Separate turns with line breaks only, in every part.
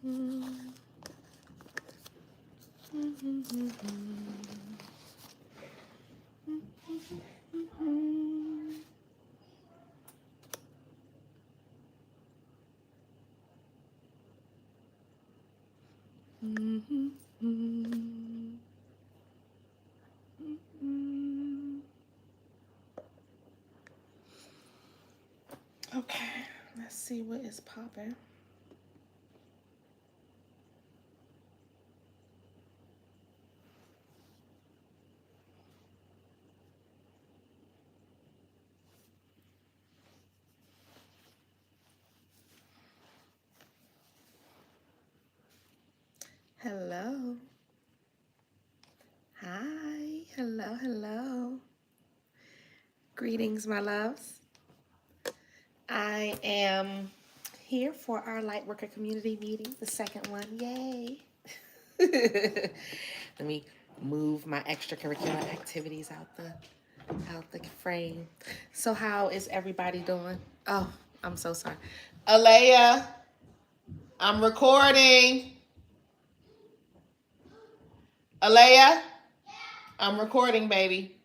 Okay, let's see what is popping. Hello. Hi. Hello, hello. Greetings, my loves. I am here for our Lightworker community meeting, the second one. Yay. Let me move my extracurricular activities out the frame. So how is everybody doing? Oh, I'm so sorry. Alea, I'm recording. Alea, I'm recording, baby.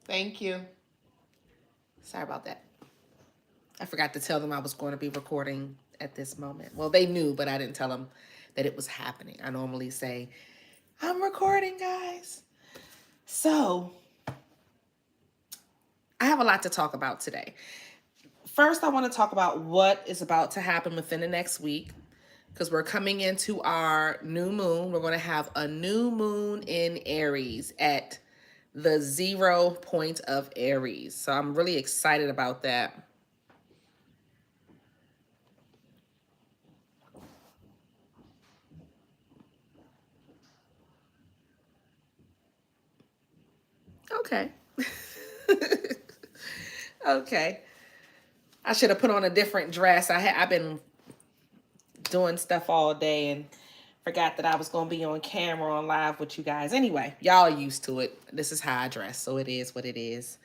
Thank you. Sorry about that. I forgot to tell them I was going to be recording at this moment. Well, they knew, but I didn't tell them that it was happening. I normally say, I'm recording, guys. So, I have a lot to talk about today. First, I want to talk about what is about to happen within the next week, because we're coming into our new moon. We're going to have a new moon in Aries at the 0 point of Aries. So I'm really excited about that. Okay. Okay. I should have put on a different dress. I've been doing stuff all day and forgot that I was going to be on camera on live with you guys. Anyway, y'all used to it. This is how I dress, so it is what it is.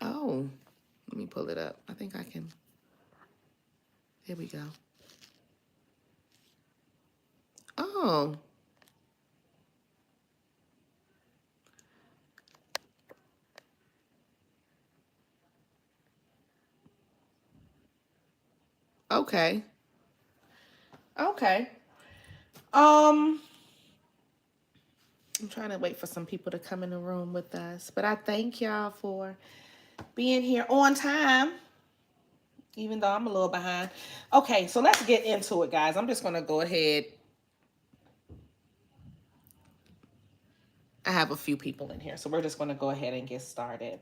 Oh, let me pull it up. I think I can. There we go. Oh. Okay. Okay. I'm trying to wait for some people to come in the room with us, but I thank y'all for being here on time, even though I'm a little behind. Okay, so let's get into it, guys. I'm just going to go ahead. I have a few people in here, so we're just going to go ahead and get started.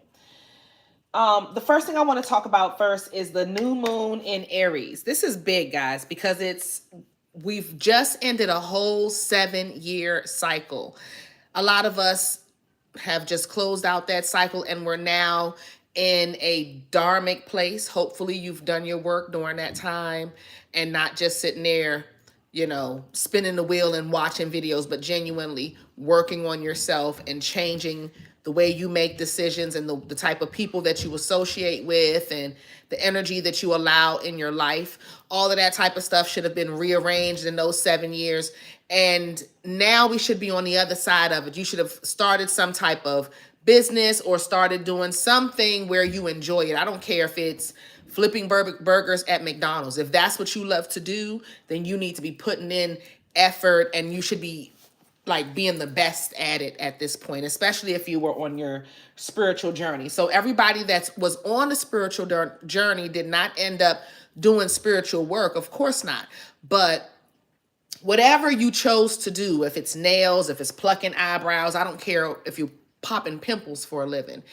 The first thing I want to talk about first is the new moon in Aries. This is big, guys, because we've just ended a whole 7-year cycle. A lot of us have just closed out that cycle and we're now in a dharmic place. Hopefully you've done your work during that time and not just sitting there, spinning the wheel and watching videos, but genuinely working on yourself and changing the way you make decisions and the type of people that you associate with and the energy that you allow in your life. All of that type of stuff should have been rearranged in those 7 years. And now we should be on the other side of it. You should have started some type of business or started doing something where you enjoy it. I don't care if it's flipping burgers at McDonald's. If that's what you love to do, then you need to be putting in effort and you should be like being the best at it at this point, especially if you were on your spiritual journey. So everybody that was on the spiritual journey did not end up doing spiritual work. Of course not. But whatever you chose to do, if it's nails, if it's plucking eyebrows, I don't care if you're popping pimples for a living,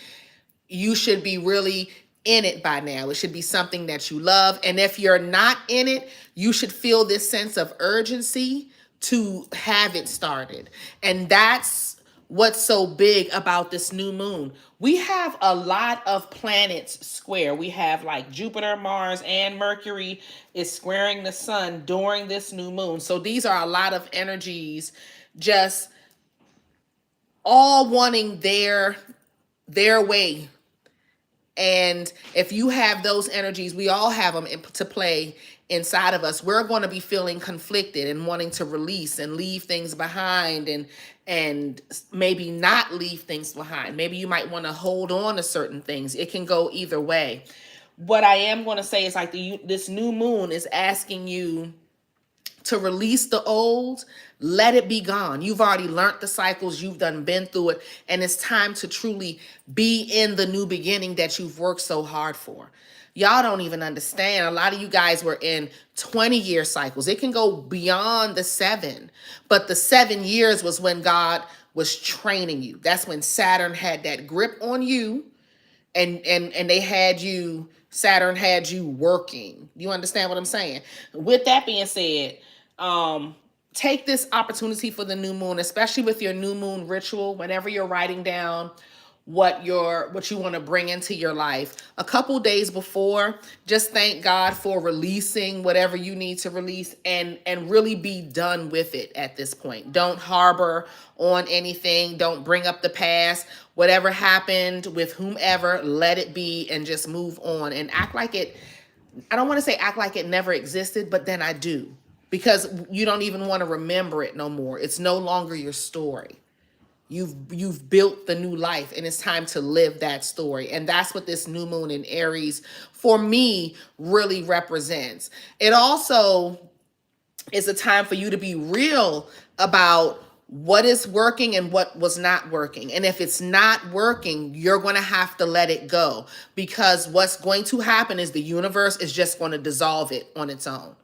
you should be really in it by now. It should be something that you love. And if you're not in it, you should feel this sense of urgency to have it started. And that's what's so big about this new moon. We have a lot of planets square. We have like Jupiter, Mars, and Mercury is squaring the sun during this new moon. So these are a lot of energies just all wanting their way. And if you have those energies, we all have them to play inside of us. We're going to be feeling conflicted and wanting to release and leave things behind, and maybe not leave things behind. Maybe you might want to hold on to certain things. It can go either way. What I am going to say is like this new moon is asking you to release the old, let it be gone. You've already learned the cycles, you've been through it, and it's time to truly be in the new beginning that you've worked so hard for. Y'all don't even understand. A lot of you guys were in 20-year cycles. It can go beyond the 7, but the 7 years was when God was training you. That's when Saturn had that grip on you, and they had you, Saturn had you working. You understand what I'm saying? With that being said, take this opportunity for the new moon, especially with your new moon ritual, whenever you're writing down what you want to bring into your life. A couple days before, just thank God for releasing whatever you need to release, and really be done with it at this point. Don't harbor on anything. Don't bring up the past. Whatever happened with whomever, let it be and just move on and act like it. I don't want to say act like it never existed, but then I do, because you don't even want to remember it no more. It's no longer your story. You've built the new life, and it's time to live that story. And that's what this new moon in Aries for me really represents. It also is a time for you to be real about what is working and what was not working. And if it's not working, you're going to have to let it go, because what's going to happen is the universe is just going to dissolve it on its own.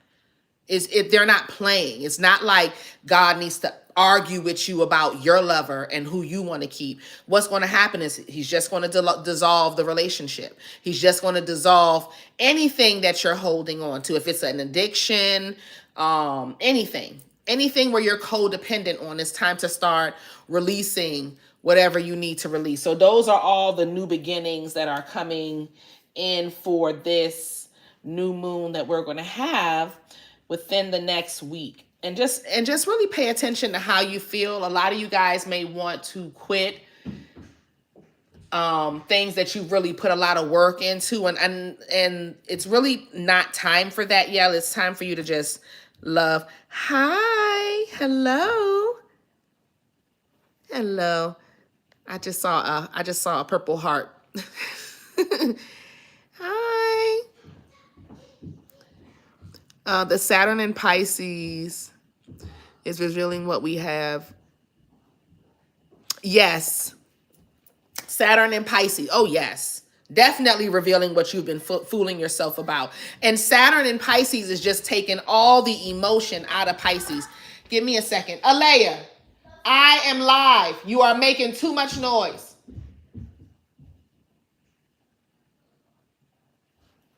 They're not playing. It's not like God needs to argue with you about your lover and who you want to keep. What's going to happen is he's just going to dissolve the relationship. He's just going to dissolve anything that you're holding on to. If it's an addiction, anything where you're codependent on, it's time to start releasing whatever you need to release. So those are all the new beginnings that are coming in for this new moon that we're going to have within the next week. And just really pay attention to how you feel. A lot of you guys may want to quit things that you've really put a lot of work into, and it's really not time for that yet. It's time for you to just love. Hi, hello. I just saw a purple heart. Hi. The Saturn in Pisces is revealing what we have. Yes. Saturn in Pisces. Oh, yes. Definitely revealing what you've been fooling yourself about. And Saturn in Pisces is just taking all the emotion out of Pisces. Give me a second. Alea, I am live. You are making too much noise.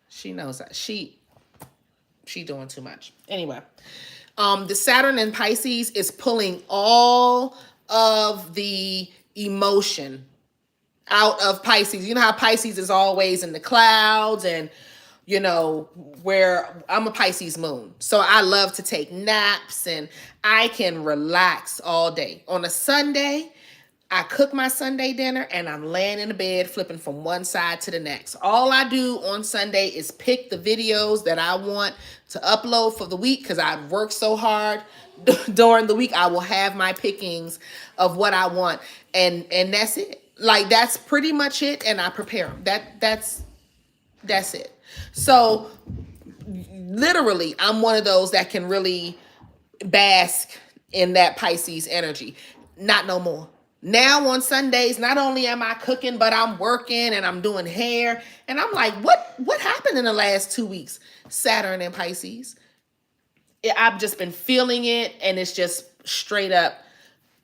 She knows that. She doing too much. Anyway, the Saturn in Pisces is pulling all of the emotion out of Pisces. You know how Pisces is always in the clouds, and where I'm a Pisces moon. So I love to take naps, and I can relax all day. On a Sunday, I cook my Sunday dinner and I'm laying in the bed flipping from one side to the next. All I do on Sunday is pick the videos that I want to upload for the week, because I've worked so hard during the week. I will have my pickings of what I want, and that's it. Like, that's pretty much it, and I prepare them. That's it. So literally, I'm one of those that can really bask in that Pisces energy. Not no more. Now on Sundays, not only am I cooking, but I'm working and I'm doing hair. And I'm like, what happened in the last 2 weeks? Saturn and Pisces. I've just been feeling it, and it's just straight up,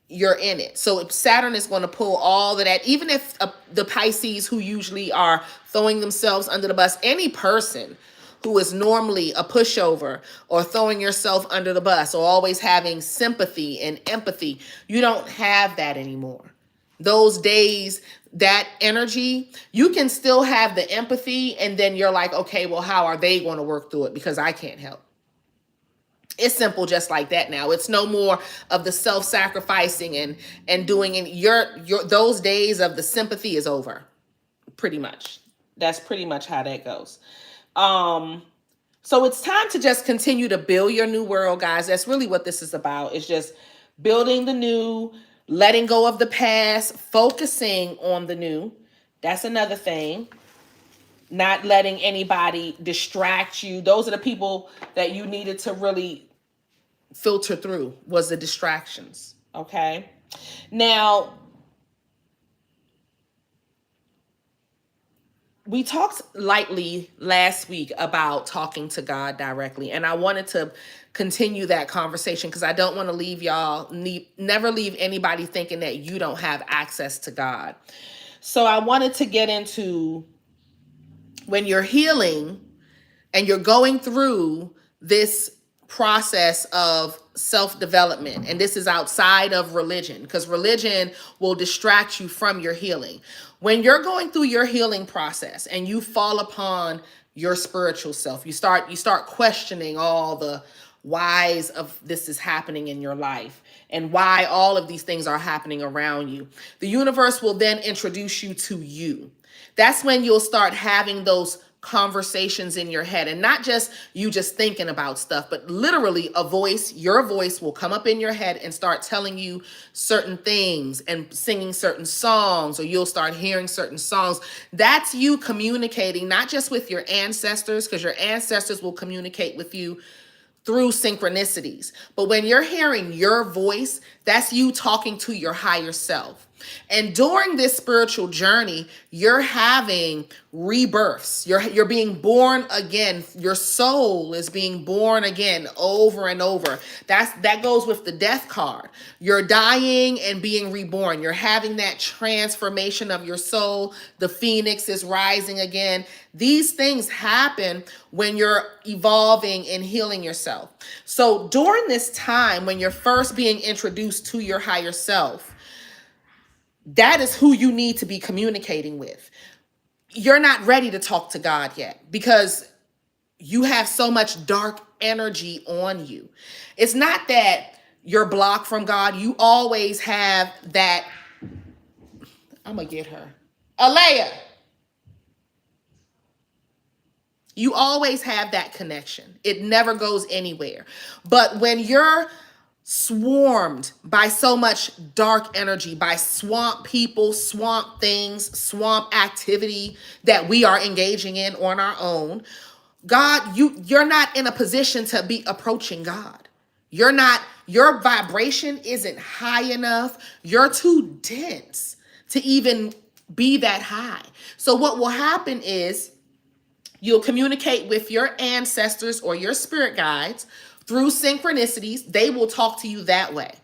you're in it. So if Saturn is going to pull all of that, even if the Pisces who usually are throwing themselves under the bus, any person who is normally a pushover or throwing yourself under the bus or always having sympathy and empathy, you don't have that anymore. Those days, that energy, you can still have the empathy, and then you're like, okay, well, how are they going to work through it? Because I can't help. It's simple just like that now. It's no more of the self-sacrificing and doing, and your those days of the sympathy is over. Pretty much. That's pretty much how that goes. Um so it's time to just continue to build your new world, guys. That's really what this is about. It's just building the new, letting go of the past, focusing on the new. That's another thing. Not letting anybody distract you. Those are the people that you needed to really filter through, was the distractions. Okay. Now, we talked lightly last week about talking to God directly, and I wanted to continue that conversation because I don't want to leave y'all, never leave anybody thinking that you don't have access to God. So I wanted to get into when you're healing and you're going through this process of self-development, and this is outside of religion, because religion will distract you from your healing. When you're going through your healing process and you fall upon your spiritual self, you start questioning all the whys of this is happening in your life and why all of these things are happening around you. The universe will then introduce you to you. That's when you'll start having those conversations in your head, and not just you just thinking about stuff, but literally your voice will come up in your head and start telling you certain things and singing certain songs, or you'll start hearing certain songs. That's you communicating, not just with your ancestors, because your ancestors will communicate with you through synchronicities. But when you're hearing your voice, that's you talking to your higher self. And during this spiritual journey, you're having rebirths. You're being born again. Your soul is being born again over and over. That goes with the death card. You're dying and being reborn. You're having that transformation of your soul. The phoenix is rising again. These things happen when you're evolving and healing yourself. So during this time, when you're first being introduced to your higher self, that is who you need to be communicating with. You're not ready to talk to God yet because you have so much dark energy on you. It's not that you're blocked from God. You always have that. I'm going to get her. Alea. You always have that connection. It never goes anywhere. But when you're swarmed by so much dark energy, by swamp people, swamp things, swamp activity that we are engaging in on our own, God, you're not in a position to be approaching God. Your vibration isn't high enough. You're too dense to even be that high. So what will happen is you'll communicate with your ancestors or your spirit guides through synchronicities. They will talk to you that way.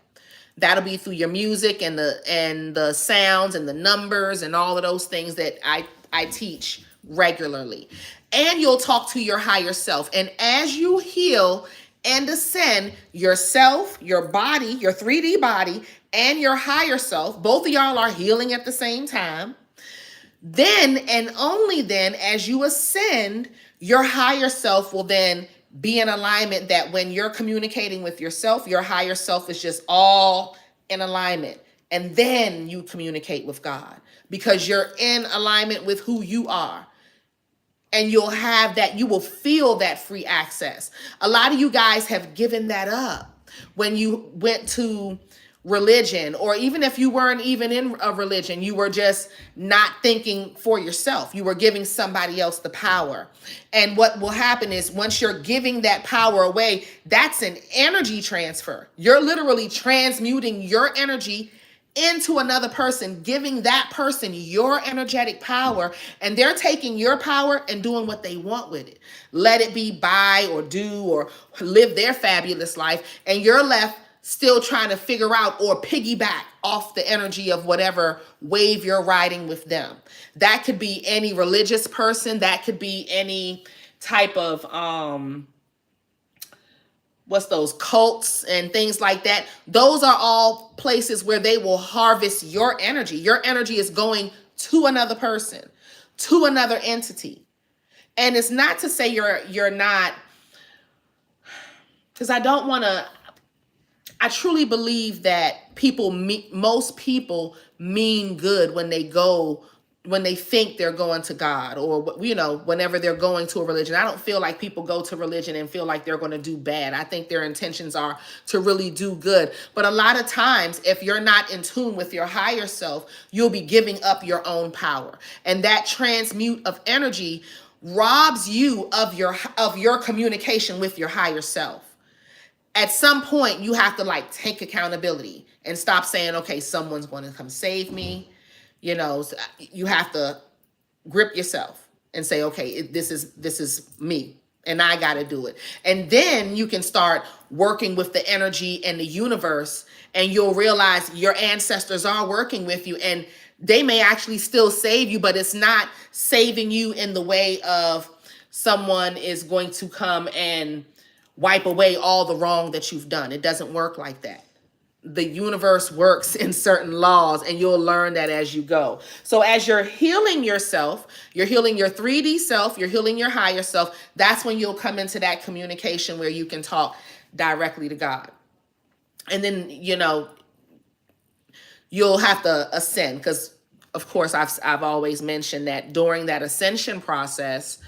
That'll be through your music and the sounds and the numbers and all of those things that I teach regularly. And you'll talk to your higher self. And as you heal and ascend, yourself, your body, your 3D body, and your higher self, both of y'all are healing at the same time. Then and only then, as you ascend, your higher self will then be in alignment, that when you're communicating with yourself, your higher self is just all in alignment. And then you communicate with God because you're in alignment with who you are. And you'll have that, you will feel that free access. A lot of you guys have given that up when you went to religion, or even if you weren't even in a religion, you were just not thinking for yourself. You were giving somebody else the power. And what will happen is once you're giving that power away, that's an energy transfer. You're literally transmuting your energy into another person, giving that person your energetic power, and they're taking your power and doing what they want with it. Let it be buy or do or live their fabulous life, and you're left still trying to figure out or piggyback off the energy of whatever wave you're riding with them. That could be any religious person. That could be any type of, what's those, cults and things like that. Those are all places where they will harvest your energy. Your energy is going to another person, to another entity. And it's not to say you're not, because I truly believe that most people mean good when when they think they're going to God, or, whenever they're going to a religion. I don't feel like people go to religion and feel like they're going to do bad. I think their intentions are to really do good. But a lot of times, if you're not in tune with your higher self, you'll be giving up your own power. And that transmute of energy robs you of your communication with your higher self. At some point, you have to take accountability and stop saying, okay, someone's going to come save me. You have to grip yourself and say, okay, this is me, and I got to do it. And then you can start working with the energy and the universe, and you'll realize your ancestors are working with you, and they may actually still save you, but it's not saving you in the way of someone is going to come and wipe away all the wrong that you've done. It doesn't work like that. The universe works in certain laws, and you'll learn that as you go. So as you're healing yourself, you're healing your 3D self, you're healing your higher self, that's when you'll come into that communication where you can talk directly to God. And then, you'll have to ascend, because of course I've always mentioned that during that ascension process,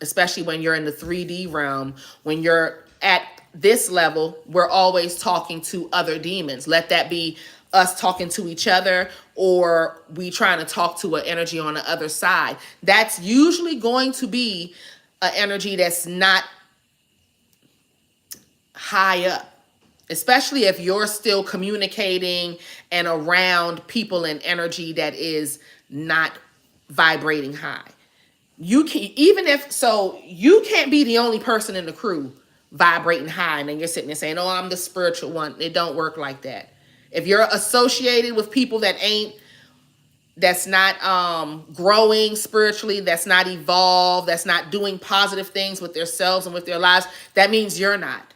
especially when you're in the 3D realm, when you're at this level, we're always talking to other demons. Let that be us talking to each other, or we trying to talk to an energy on the other side. That's usually going to be an energy that's not high up, especially if you're still communicating and around people and energy that is not vibrating high. You can't be the only person in the crew vibrating high, and then you're sitting there saying, oh, I'm the spiritual one. It don't work like that. If you're associated with people that's not growing spiritually, that's not evolved, that's not doing positive things with themselves and with their lives, that means you're not.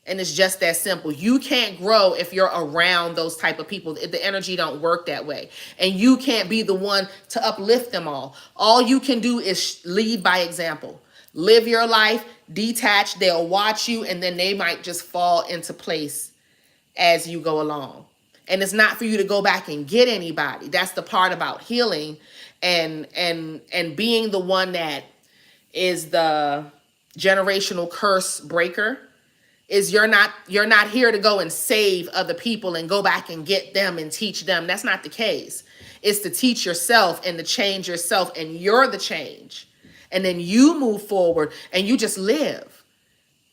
And it's just that simple. You can't grow if you're around those type of people. The energy don't work that way. And you can't be the one to uplift them all. All you can do is lead by example. Live your life, detach, they'll watch you, and then they might just fall into place as you go along. And it's not for you to go back and get anybody. That's the part about healing and being the one that is the generational curse breaker. Is you're not here to go and save other people and go back and get them and teach them. That's not the case. It's to teach yourself and to change yourself, and you're the change. And then you move forward and you just live.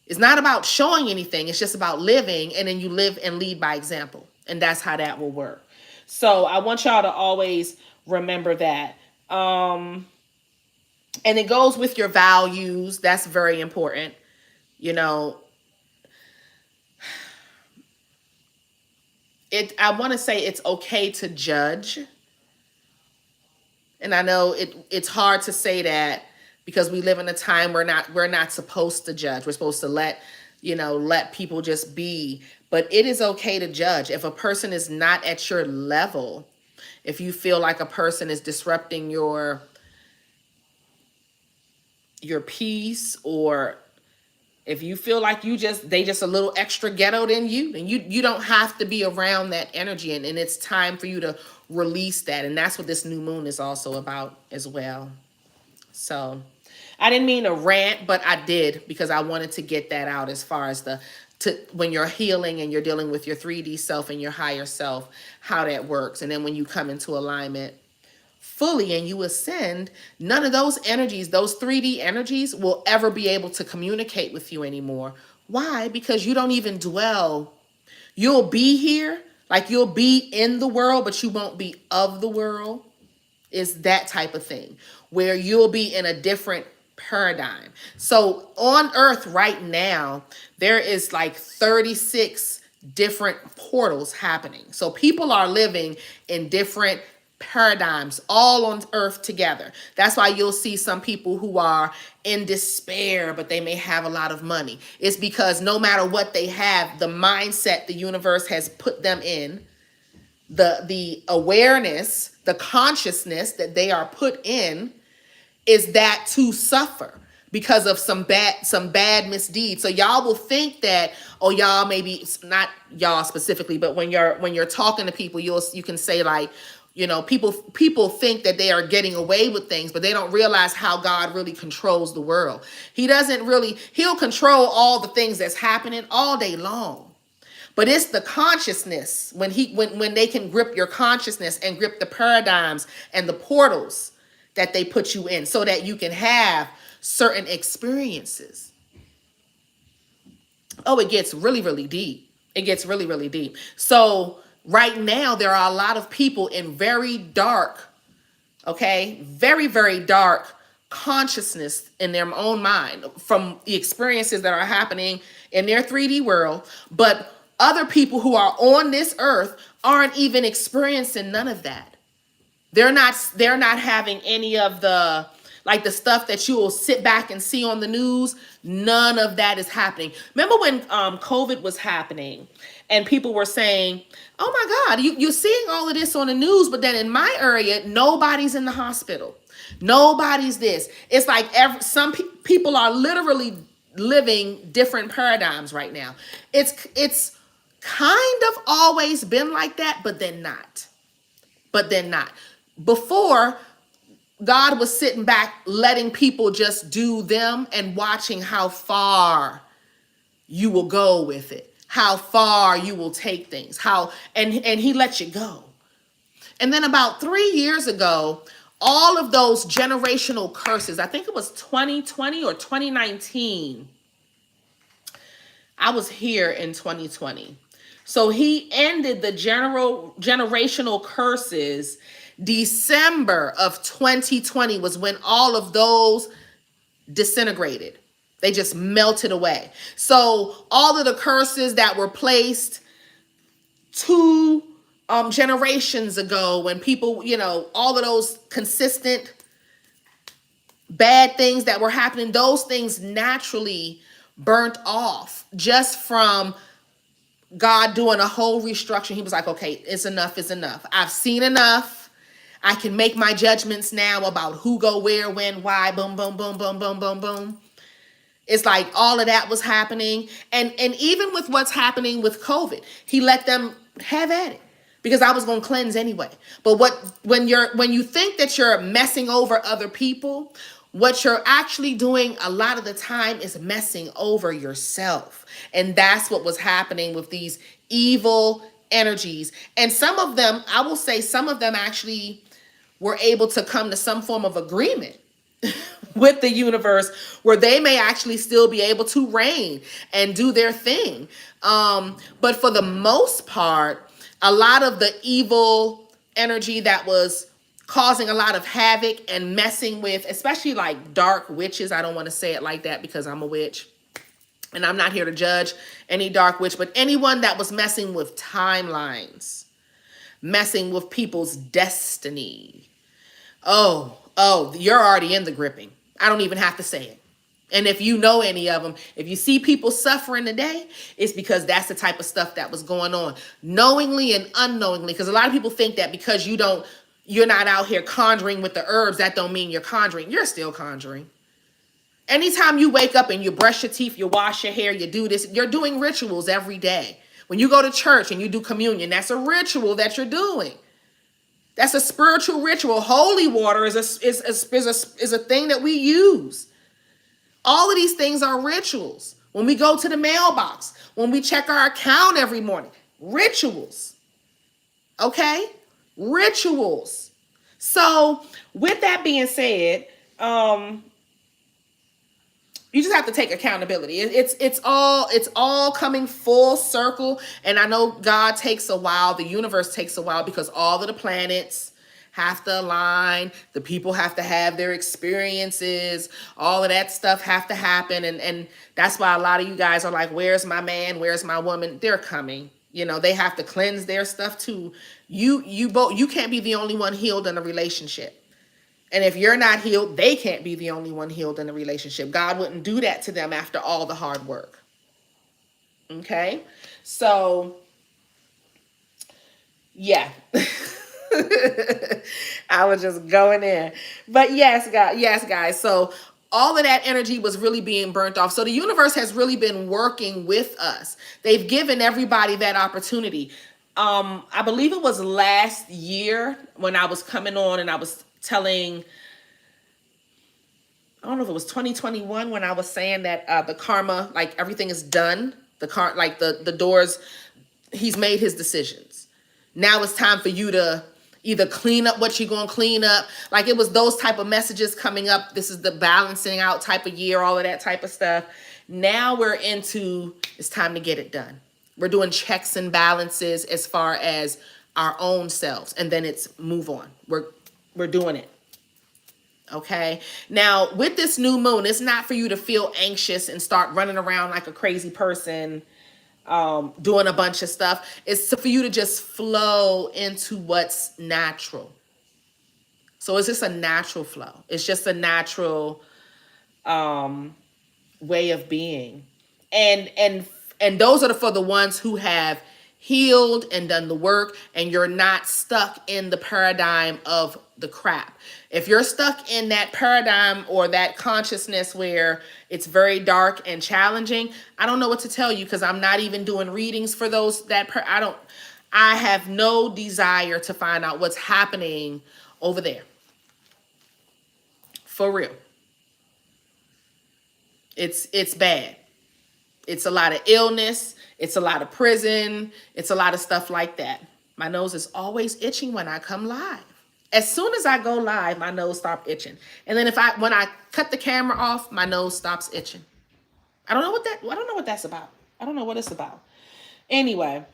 It's not about showing anything. It's just about living, and then you live and lead by example. And that's how that will work. So I want y'all to always remember that. And it goes with your values. That's very important. I want to say it's okay to judge. And I know it's hard to say that because we live in a time where we're not supposed to judge. We're supposed to let people just be. But it is okay to judge. If a person is not at your level, if you feel like a person is disrupting your peace, or if you feel like they just a little extra ghetto than you, then you don't have to be around that energy. And it's time for you to release that. And that's what this new moon is also about as well. So I didn't mean to rant, but I did, because I wanted to get that out as far as when you're healing and you're dealing with your 3D self and your higher self, how that works. And then when you come into alignment fully and you ascend, none of those energies, those 3D energies, will ever be able to communicate with you anymore. Why? Because you don't even dwell. You'll be here, like you'll be in the world, but you won't be of the world. It's that type of thing where you'll be in a different paradigm. So on Earth right now, there is like 36 different portals happening. So people are living in different paradigms all on Earth together. That's why you'll see some people who are in despair, but they may have a lot of money. It's because no matter what they have, the mindset the universe has put them in, the awareness, the consciousness that they are put in, is that to suffer. because of some bad misdeeds. So y'all will think that, oh, y'all, maybe not y'all specifically, but when you're talking to people, you can say like, people think that they are getting away with things, but they don't realize how God really controls the world. He'll control all the things that's happening all day long. But it's the consciousness, when they can grip your consciousness and grip the paradigms and the portals that they put you in so that you can have certain experiences. Oh, it gets really, really deep. It gets really, really deep. So right now, there are a lot of people in very dark, okay, very, very dark consciousness in their own mind from the experiences that are happening in their 3D world. But other people who are on this earth aren't even experiencing none of that. They're not having any of the, like, the stuff that you will sit back and see on the news. None of that is happening. Remember when COVID was happening and people were saying, oh my God, you're seeing all of this on the news, but then in my area, nobody's in the hospital. Nobody's this. It's like some people are literally living different paradigms right now. It's kind of always been like that, but then not. Before, God was sitting back, letting people just do them and watching how far you will go with it, how far you will take things, and he let you go. And then about 3 years ago, all of those generational curses, I think it was 2020 or 2019. I was here in 2020. So he ended the generational curses. December of 2020 was when all of those disintegrated. They just melted away. So all of the curses that were placed 2 generations ago, when people, all of those consistent bad things that were happening, those things naturally burnt off just from God doing a whole restructuring. He was like, okay, it's enough, it's enough. I've seen enough. I can make my judgments now about who go where, when, why, boom, boom, boom, boom, boom, boom, boom. It's like all of that was happening. And even with what's happening with COVID, he let them have at it because I was going to cleanse anyway. But when you think that you're messing over other people, what you're actually doing a lot of the time is messing over yourself. And that's what was happening with these evil energies. And some of them, I will say, some of them actually were able to come to some form of agreement with the universe where they may actually still be able to reign and do their thing. But for the most part, a lot of the evil energy that was causing a lot of havoc and messing with, especially like dark witches. I don't want to say it like that because I'm a witch and I'm not here to judge any dark witch, but anyone that was messing with timelines, messing with people's destiny. Oh, you're already in the gripping. I don't even have to say it. And if you know any of them, if you see people suffering today, it's because that's the type of stuff that was going on, knowingly and unknowingly. Because a lot of people think that because you're not out here conjuring with the herbs, that don't mean you're conjuring. You're still conjuring. Anytime you wake up and you brush your teeth, you wash your hair, you do this, you're doing rituals every day. When you go to church and you do communion, that's a ritual that you're doing. That's a spiritual ritual. Holy water is a thing that we use. All of these things are rituals. When we go to the mailbox, when we check our account every morning, rituals. Okay? Rituals. So with that being said, you just have to take accountability. It's all coming full circle. And I know God takes a while. The universe takes a while because all of the planets have to align. The people have to have their experiences. All of that stuff have to happen. And that's why a lot of you guys are like, where's my man? Where's my woman? They're coming. They have to cleanse their stuff too. You can't be the only one healed in a relationship. And if you're not healed, they can't be the only one healed in a relationship. God wouldn't do that to them after all the hard work. Okay? So, yeah. I was just going in. But yes, guys. So All of that energy was really being burnt off. So the universe has really been working with us. They've given everybody that opportunity. I believe it was last year when I was coming on and I was telling, I don't know if it was 2021 when I was saying that the karma, like everything is done. Like the doors, he's made his decisions. Now it's time for you to either clean up what you're going to clean up. Like it was those type of messages coming up. This is the balancing out type of year, all of that type of stuff. Now we're into, it's time to get it done. We're doing checks and balances as far as our own selves. And then it's move on. We're doing it. Okay. Now with this new moon, it's not for you to feel anxious and start running around like a crazy person, doing a bunch of stuff. It's for you to just flow into what's natural. So it's just a natural flow. It's just a natural way of being. And those are for the ones who have healed and done the work, and you're not stuck in the paradigm of the crap. If you're stuck in that paradigm or that consciousness where it's very dark and challenging, I don't know what to tell you, because I'm not even doing readings for those I have no desire to find out what's happening over there. For real. It's bad. It's a lot of illness. It's a lot of prison. It's a lot of stuff like that. My nose is always itching when I come live. As soon as I go live, my nose stops itching. And then when I cut the camera off, my nose stops itching. I don't know what that's about. I don't know what it's about. Anyway,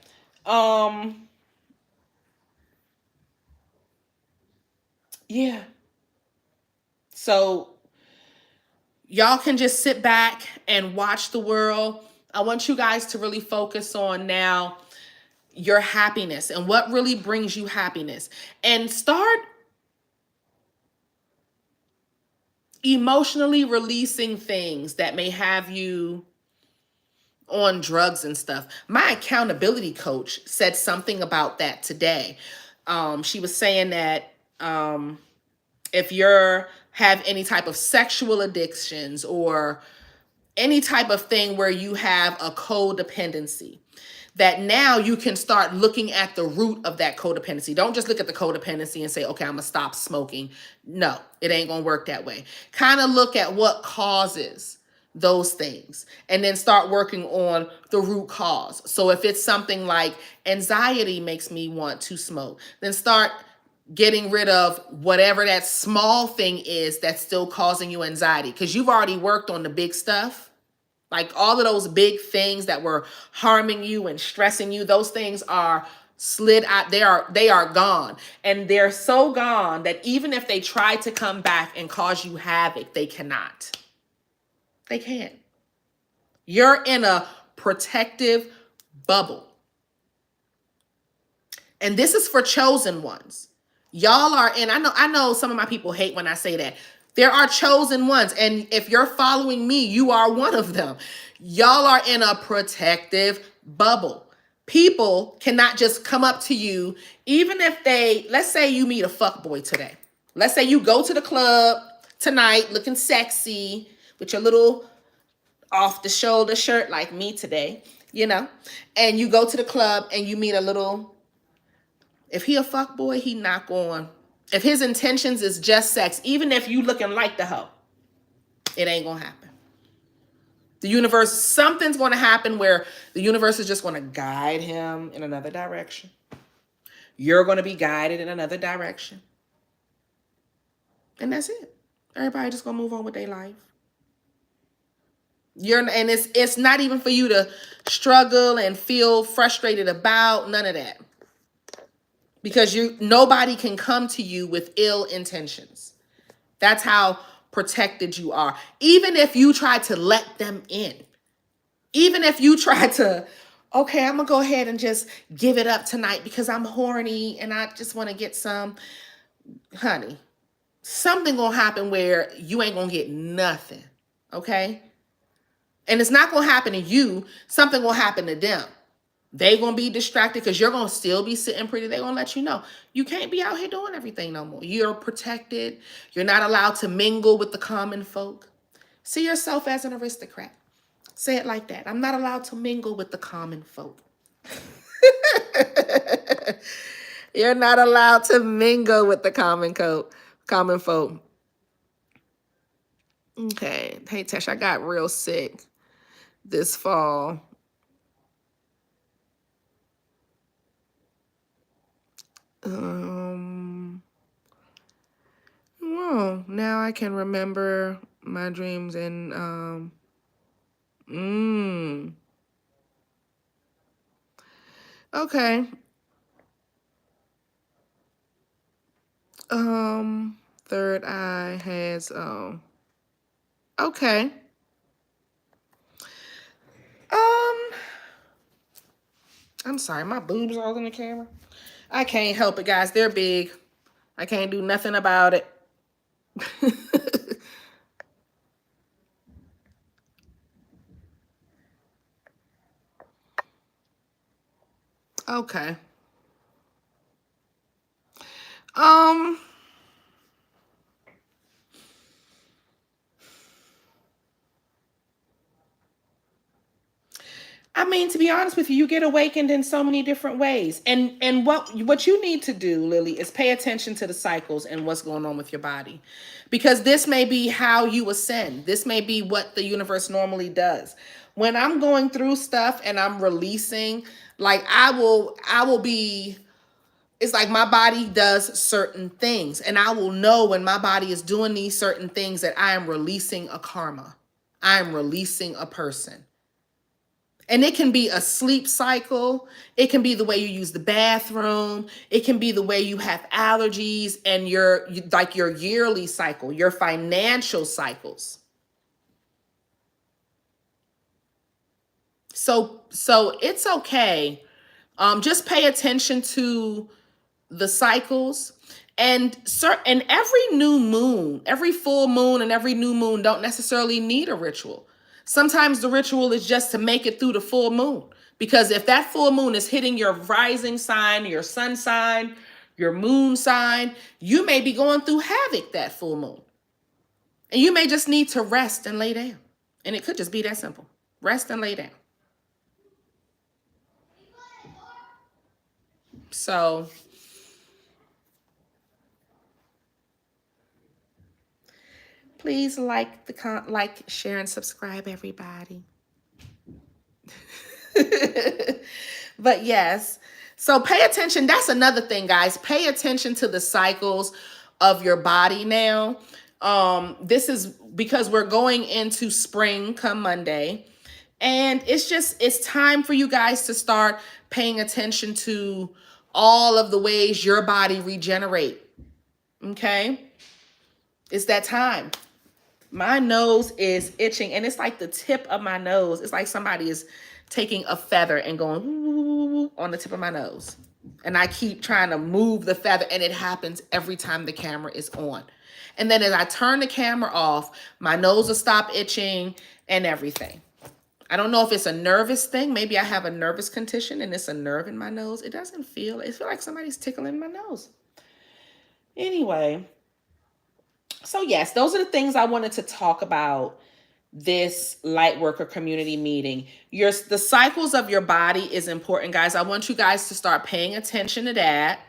yeah. So y'all can just sit back and watch the world. I want you guys to really focus on now your happiness and what really brings you happiness, and start emotionally releasing things that may have you on drugs and stuff. My accountability coach said something about that today. She was saying that if you're have any type of sexual addictions or any type of thing where you have a codependency, that now you can start looking at the root of that codependency. Don't just look at the codependency and say, okay, I'm gonna stop smoking. No, it ain't gonna work that way. Kind of look at what causes those things and then start working on the root cause. So if it's something like anxiety makes me want to smoke, then start getting rid of whatever that small thing is that's still causing you anxiety, because you've already worked on the big stuff. Like all of those big things that were harming you and stressing you, those things are slid out. They are gone. And they're so gone that even if they try to come back and cause you havoc, they cannot. They can't. You're in a protective bubble. And this is for chosen ones. Y'all are in, I know some of my people hate when I say that. There are chosen ones. And if you're following me, you are one of them. Y'all are in a protective bubble. People cannot just come up to you, even if let's say you meet a fuckboy today. Let's say you go to the club tonight looking sexy with your little off the shoulder shirt like me today, and you go to the club and you meet a little, if he a fuckboy, he not going. If his intentions is just sex, even if you looking like the hoe, it ain't gonna happen. The universe, something's gonna happen where the universe is just gonna guide him in another direction. You're gonna be guided in another direction. And that's it. Everybody just gonna move on with their life. And it's not even for you to struggle and feel frustrated about, none of that. Because nobody can come to you with ill intentions. That's how protected you are. Even if you try to let them in. Even if you try to, okay, I'm going to go ahead and just give it up tonight because I'm horny and I just want to get some. Honey, something going to happen where you ain't going to get nothing. Okay? And it's not going to happen to you. Something will happen to them. They're going to be distracted because you're going to still be sitting pretty. They're going to let you know. You can't be out here doing everything no more. You're protected. You're not allowed to mingle with the common folk. See yourself as an aristocrat. Say it like that. I'm not allowed to mingle with the common folk. You're not allowed to mingle with the common folk. Okay. Hey, Tesh, I got real sick this fall. Well, now I can remember my dreams and okay. Third eye has okay. I'm sorry, my boobs are all in the camera. I can't help it, guys. They're big. I can't do nothing about it. Okay. I mean, to be honest with you, you get awakened in so many different ways. And what you need to do, Lily, is pay attention to the cycles and what's going on with your body. Because this may be how you ascend. This may be what the universe normally does. When I'm going through stuff and I'm releasing, like I will be, it's like my body does certain things, and I will know when my body is doing these certain things that I am releasing a karma. I am releasing a person. And it can be a sleep cycle. It can be the way you use the bathroom. It can be the way you have allergies and your yearly cycle, your financial cycles. So it's okay. Just pay attention to the cycles, and every new moon, every full moon and every new moon don't necessarily need a ritual. Sometimes the ritual is just to make it through the full moon, because if that full moon is hitting your rising sign, your sun sign, your moon sign, you may be going through havoc that full moon, and you may just need to rest and lay down. And it could just be that simple. Rest and lay down. So please like, share, and subscribe, everybody. But yes, so pay attention. That's another thing, guys. Pay attention to the cycles of your body now. This is because we're going into spring come Monday. And it's time for you guys to start paying attention to all of the ways your body regenerate. Okay? It's that time. My nose is itching, and it's like the tip of my nose. It's like somebody is taking a feather and going woo, on the tip of my nose. And I keep trying to move the feather, and it happens every time the camera is on. And then as I turn the camera off, my nose will stop itching and everything. I don't know if it's a nervous thing. Maybe I have a nervous condition and it's a nerve in my nose. It feels like somebody's tickling my nose. Anyway, so yes, those are the things I wanted to talk about this light worker community meeting. The cycles of your body is important, guys. I want you guys to start paying attention to that.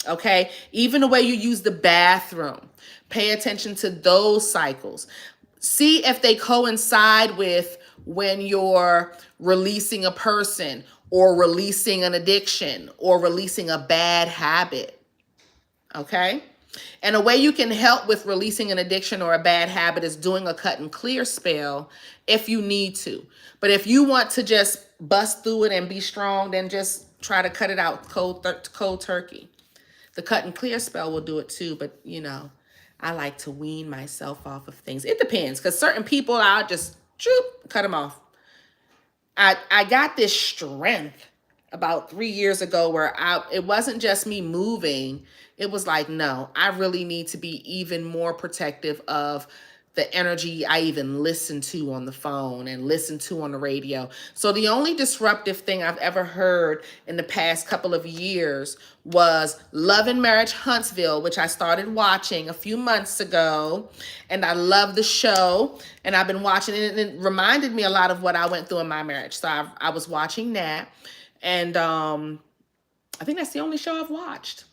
Okay, even the way you use the bathroom, pay attention to those cycles. See if they coincide with when you're releasing a person or releasing an addiction or releasing a bad habit. Okay? And a way you can help with releasing an addiction or a bad habit is doing a cut and clear spell if you need to. But if you want to just bust through it and be strong, then just try to cut it out cold turkey. The cut and clear spell will do it too, but I like to wean myself off of things. It depends, because certain people, I'll just cut them off. I got this strength about 3 years ago where it wasn't just me moving. It was like, no, I really need to be even more protective of the energy I even listen to on the phone and listen to on the radio. So the only disruptive thing I've ever heard in the past couple of years was Love and Marriage Huntsville, which I started watching a few months ago. And I love the show. And I've been watching it, and it reminded me a lot of what I went through in my marriage. So I was watching that. And I think that's the only show I've watched.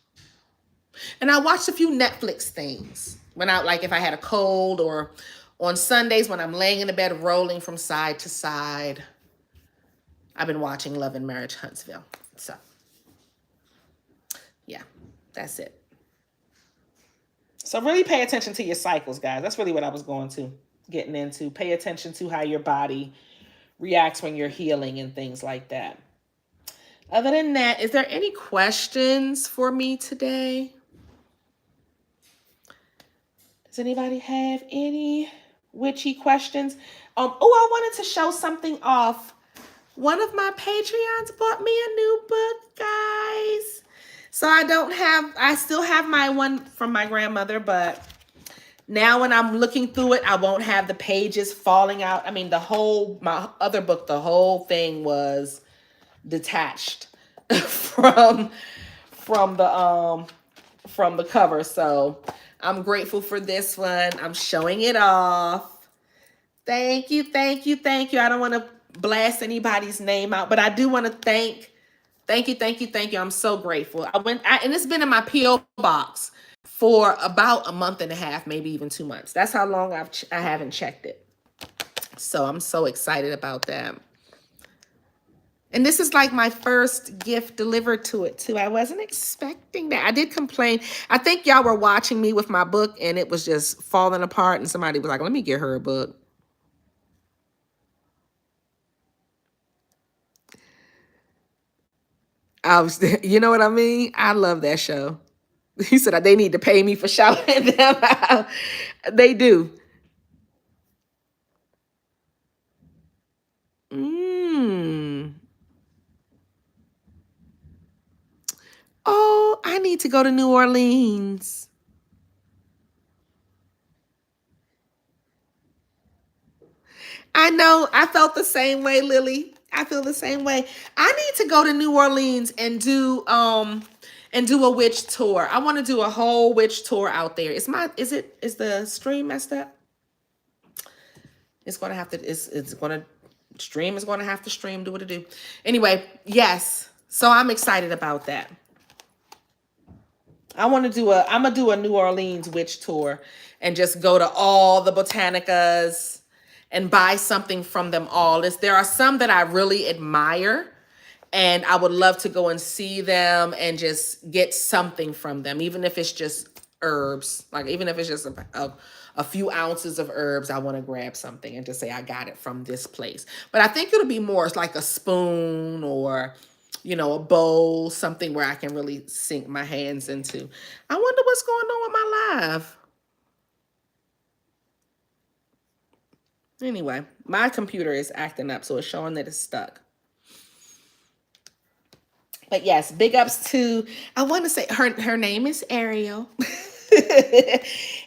And I watched a few Netflix things when I, like, if I had a cold, or on Sundays when I'm laying in the bed rolling from side to side. I've been watching Love and Marriage Huntsville. So, yeah, that's it. So really pay attention to your cycles, guys. That's really what I was getting into. Pay attention to how your body reacts when you're healing and things like that. Other than that, is there any questions for me today? Does anybody have any witchy questions? I wanted to show something off. One of my Patreons bought me a new book, guys. So I still have my one from my grandmother, but now when I'm looking through it, I won't have the pages falling out. I mean, my other book, the whole thing was detached from the cover. So I'm grateful for this one. I'm showing it off. Thank you, thank you, thank you. I don't want to blast anybody's name out, but I do want to thank you. I'm so grateful. And it's been in my P.O. box for about a month and a half, maybe even 2 months. That's how long I haven't checked it. So I'm so excited about that. And this is like my first gift delivered to it too. I wasn't expecting that. I did complain. I think y'all were watching me with my book and it was just falling apart, and somebody was like, let me get her a book. You know what I mean? I love that show. He said they need to pay me for shouting them out. They do. Oh, I need to go to New Orleans. I know. I felt the same way, Lily. I feel the same way. I need to go to New Orleans and do a witch tour. I want to do a whole witch tour out there. Is the stream messed up? It's gonna have to. Stream is gonna have to stream. Do what it do. Anyway, yes. So I'm excited about that. I'm gonna do a New Orleans witch tour and just go to all the botanicas and buy something from them all. There are some that I really admire, and I would love to go and see them and just get something from them, even if it's just herbs. Like, even if it's just a few ounces of herbs, I want to grab something and just say I got it from this place. But I think it'll be more like a spoon, or a bowl, something where I can really sink my hands into. I wonder what's going on with my live. Anyway, my computer is acting up, so it's showing that it's stuck. But yes, big ups to, I want to say her name is Ariel.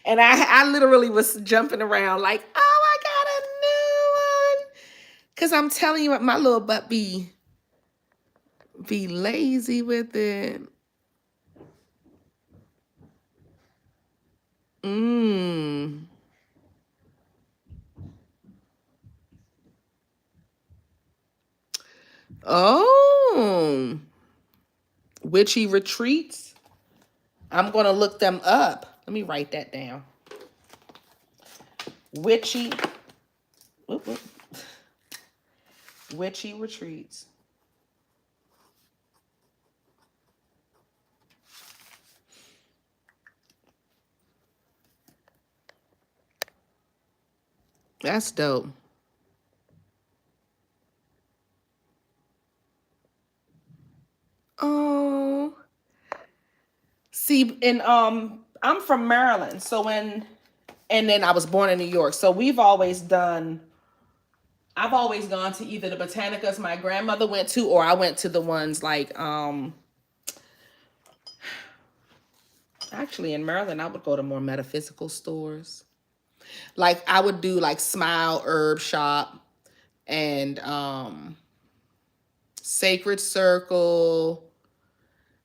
And I literally was jumping around like, oh, I got a new one. Because I'm telling you what, my little butt be lazy with it. Oh, witchy retreats. I'm going to look them up. Let me write that down. Witchy retreats. That's dope. Oh, see, and I'm from Maryland, and then I was born in New York. So I've always gone to either the botanicas my grandmother went to, or I went to the ones like actually in Maryland I would go to more metaphysical stores. Like I would do like Smile Herb Shop and Sacred Circle.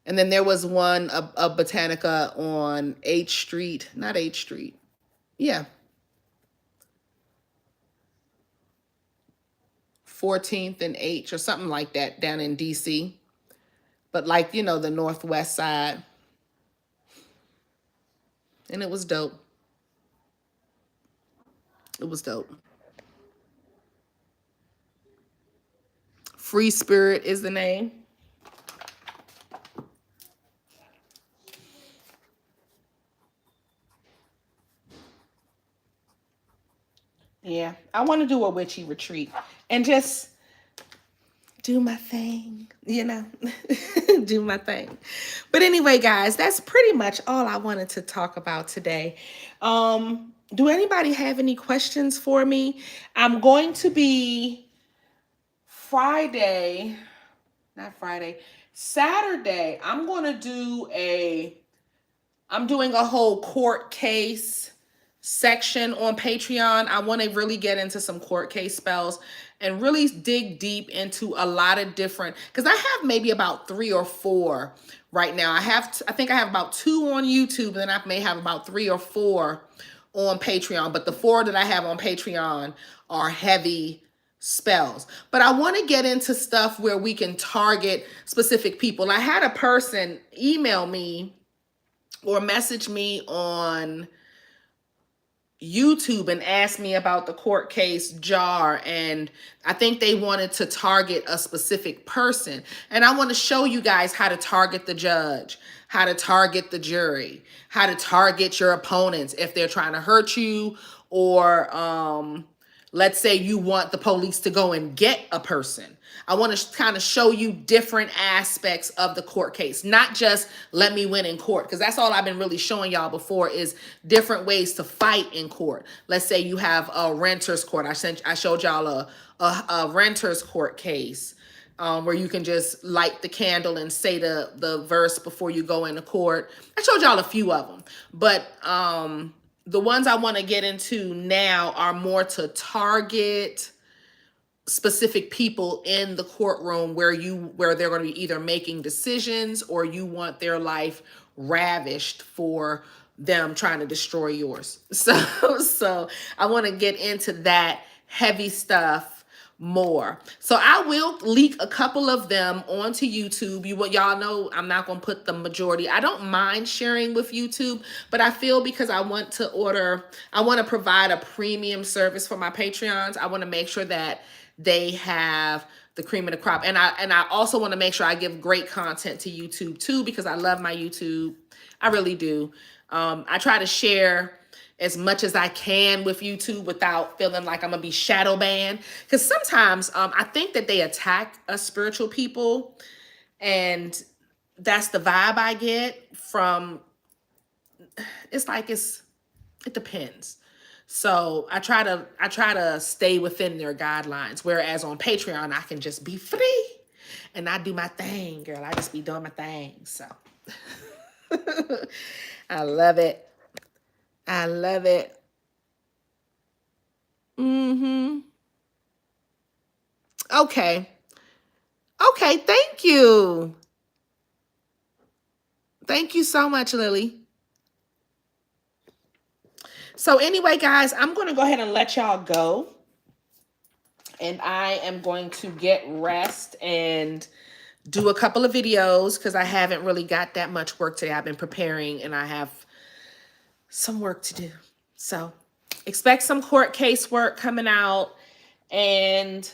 And then there was one, a Botanica on H Street, not H Street. Yeah. 14th and H or something like that down in DC. But like, you know, the Northwest side. And it was dope. It was dope. Free Spirit is the name. Yeah, I want to do a witchy retreat and just do my thing, you know, do my thing. But anyway, guys, that's pretty much all I wanted to talk about today. Do anybody have any questions for me? I'm going to be Saturday, I'm doing a whole court case section on Patreon. I want to really get into some court case spells and really dig deep into a lot of different, because I have maybe about 3 or 4 right now. I think I have about 2 on YouTube, and then I may have about 3 or 4 on Patreon. But the 4 that I have on Patreon are heavy spells. But I want to get into stuff where we can target specific people. I had a person email me or message me on YouTube and asked me about the court case jar, and I think they wanted to target a specific person. And I want to show you guys how to target the judge, how to target the jury, how to target your opponents if they're trying to hurt you, or let's say you want the police to go and get a person. I want to kind of show you different aspects of the court case, not just let me win in court, because that's all I've been really showing y'all before is different ways to fight in court. Let's say you have a renter's court. I showed y'all a renter's court case where you can just light the candle and say the verse before you go into court. I showed y'all a few of them, but the ones I want to get into now are more to target specific people in the courtroom where they're going to be either making decisions or you want their life ravished for them trying to destroy yours. So I want to get into that heavy stuff more. So I will leak a couple of them onto YouTube. Y'all know I'm not going to put the majority. I don't mind sharing with YouTube, but I feel because I want to provide a premium service for my Patreons. I want to make sure that they have the cream of the crop. And I also want to make sure I give great content to YouTube too, because I love my YouTube. I really do. I try to share as much as I can with YouTube without feeling like I'm gonna be shadow banned. Because sometimes I think that they attack us spiritual people, and that's the vibe I get from. It's like it depends. So I try to stay within their guidelines. Whereas on Patreon, I can just be free and I do my thing, girl. I just be doing my thing. So I love it. I love it. Okay. Okay, thank you. Thank you so much, Lily. So anyway, guys, I'm going to go ahead and let y'all go. And I am going to get rest and do a couple of videos because I haven't really got that much work today. I've been preparing and I have some work to do. So expect some court case work coming out. And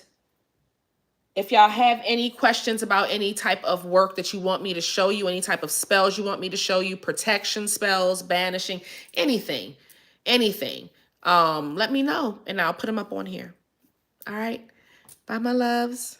if y'all have any questions about any type of work that you want me to show you, any type of spells you want me to show you, protection spells, banishing, anything, let me know and I'll put them up on here. All right. Bye, my loves.